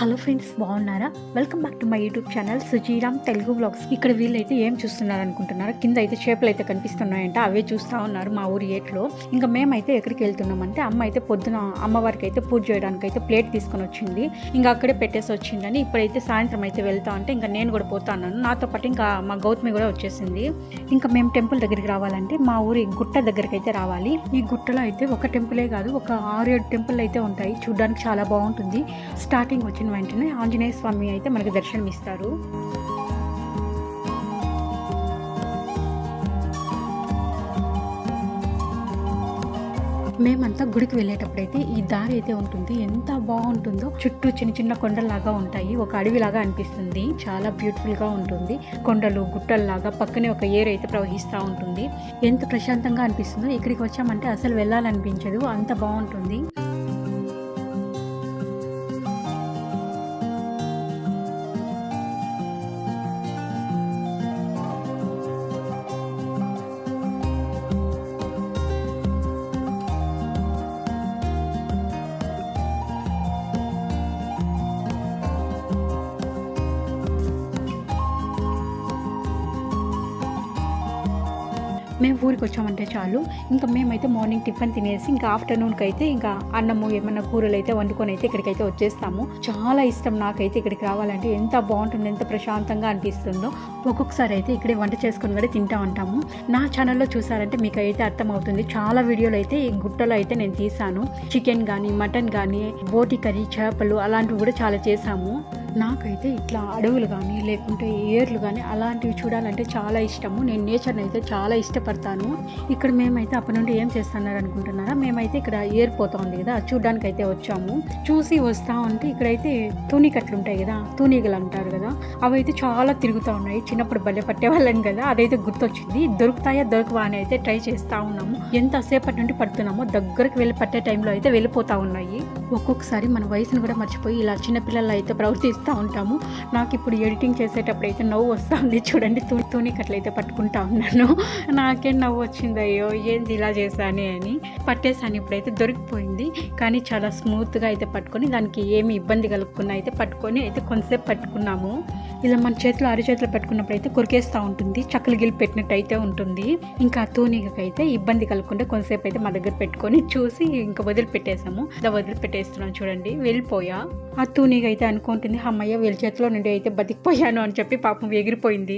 Hello friends, బాగున్నారా? Welcome back to my YouTube channel Sujiram Telugu vlogs. ఇక్కడ వీళ్ళైతే ఏం చూస్తున్నారు అనుకుంటున్నారు? కింద అయితే చేపలు అయితే కనిపిస్తున్నాయంట, అవే చూస్తూ ఉన్నారు మా ఊరి ఏట్లో. ఇంకా మేమైతే ఎక్కడికి వెళ్తున్నామంటే, అమ్మ అయితే పొద్దున అమ్మవారికి అయితే పూజ చేయడానికి అయితే ప్లేట్ తీసుకొని వచ్చింది. ఇంకా అక్కడే పెట్టేసి వచ్చిందని ఇప్పుడైతే సాయంత్రం అయితే వెళ్తా అంటే ఇంకా నేను కూడా పోతాను. నాతో పాటు ఇంకా మా గౌతమి కూడా వచ్చేసింది. ఇంకా మేము టెంపుల్ దగ్గరికి రావాలంటే మా ఊరి గుట్ట దగ్గరికి అయితే రావాలి. ఈ గుట్టలో అయితే ఒక టెంపులే కాదు, ఒక 6-7 టెంపుల్ అయితే ఉంటాయి. చూడడానికి చాలా బాగుంటుంది. స్టార్టింగ్ వచ్చిన వెంటనే ఆంజనేయ స్వామి అయితే మనకి దర్శనం ఇస్తారు. మేమంతా గుడికి వెళ్ళేటప్పుడైతే ఈ దారి అయితే ఉంటుంది. ఎంత బాగుంటుందో, చుట్టూ చిన్న చిన్న కొండల్లాగా ఉంటాయి. ఒక అడవిలాగా అనిపిస్తుంది. చాలా బ్యూటిఫుల్ గా ఉంటుంది. కొండలు గుట్టల్లాగా పక్కనే ఒక ఏరు అయితే ప్రవహిస్తూ ఉంటుంది. ఎంత ప్రశాంతంగా అనిపిస్తుందో. ఇక్కడికి వచ్చామంటే అసలు వెళ్ళాలనిపించదు, అంత బాగుంటుంది. మేము ఊరికి వచ్చామంటే చాలు, ఇంకా మేమైతే మార్నింగ్ టిఫిన్ తినేసి ఇంకా ఆఫ్టర్నూన్కి అయితే ఇంకా అన్నము ఏమన్నా కూరలు అయితే వండుకొని అయితే ఇక్కడికైతే వచ్చేస్తాము. చాలా ఇష్టం నాకైతే ఇక్కడికి రావాలంటే. ఎంత బాగుంటుంది, ఎంత ప్రశాంతంగా అనిపిస్తుందో. ఒక్కొక్కసారి అయితే ఇక్కడే వంట చేసుకొని కూడా తింటా ఉంటాము. నా ఛానల్లో చూసారంటే మీకు అయితే అర్థమవుతుంది. చాలా వీడియోలు అయితే ఈ గుట్టలో అయితే నేను తీసాను. చికెన్ కానీ, మటన్ కానీ, బోటి కర్రీ, చేపలు అలాంటివి కూడా చాలా చేసాము. నాకైతే ఇట్లా అడవులు కానీ లేకుంటే ఏర్లు కానీ అలాంటివి చూడాలంటే చాలా ఇష్టము. నేను నేచర్ని అయితే చాలా ఇష్టపడతాను. ఇక్కడ మేమైతే అప్పటి నుండి ఏం చేస్తున్నారు అనుకుంటున్నారా? మేమైతే ఇక్కడ ఏర్ పోతా ఉంది కదా, చూడడానికి అయితే వచ్చాము. చూసి వస్తా ఉంటే ఇక్కడైతే తూనికట్లు ఉంటాయి కదా, తూనీగలు అంటారు కదా, అవి అయితే చాలా తిరుగుతూ ఉన్నాయి. చిన్నప్పుడు భలే పట్టేవాళ్ళం కదా, అదైతే గుర్తొచ్చింది. దొరుకుతాయా దొరకవా అని అయితే ట్రై చేస్తూ ఉన్నాము. ఎంతసేపటి నుండి పడుతున్నామో దగ్గరికి వెళ్ళి పట్టే టైంలో అయితే వెళ్ళిపోతూ ఉన్నాయి. ఒక్కొక్కసారి మన వయసును కూడా మర్చిపోయి ఇలా చిన్నపిల్లలు అయితే ప్రవర్తిస్తూ ఉంటాము. నాకు ఇప్పుడు ఎడిటింగ్ చేసేటప్పుడు అయితే నవ్వు వస్తూ ఉంది. చూడండి, తూనికట్లయితే పట్టుకుంటా ఉన్నాను. నాకేం నవ్వు వచ్చింది, అయ్యో ఏంది ఇలా చేశానే అని. పట్టేసాను, ఇప్పుడైతే దొరికిపోయింది. కానీ చాలా స్మూత్గా అయితే పట్టుకొని, దానికి ఏమి ఇబ్బంది కలుపుకున్నా అయితే పట్టుకొని అయితే కొంతసేపు పట్టుకున్నాము. ఇలా మన చేతిలో అరిచేతిలో పెట్టుకున్నప్పుడు అయితే కొరికేస్తూ ఉంటుంది, చక్కలు గిల్లి పెట్టినట్టు అయితే ఉంటుంది. ఇంకా తూనికైతే ఇబ్బంది కలుపుకుంటే కొంతసేపు అయితే మా దగ్గర పెట్టుకొని చూసి ఇంకా వదిలిపెట్టేసాము. ఇలా వదిలిపెట్టేస్తున్నాను చూడండి, వెళ్ళిపోయా. ఆ తూనిగ అయితే అనుకుంటుంది, అమ్మయ్య వీళ్ళ చేతిలో నుండి అయితే బతికిపోయాను అని చెప్పి పాపం ఎగిరిపోయింది.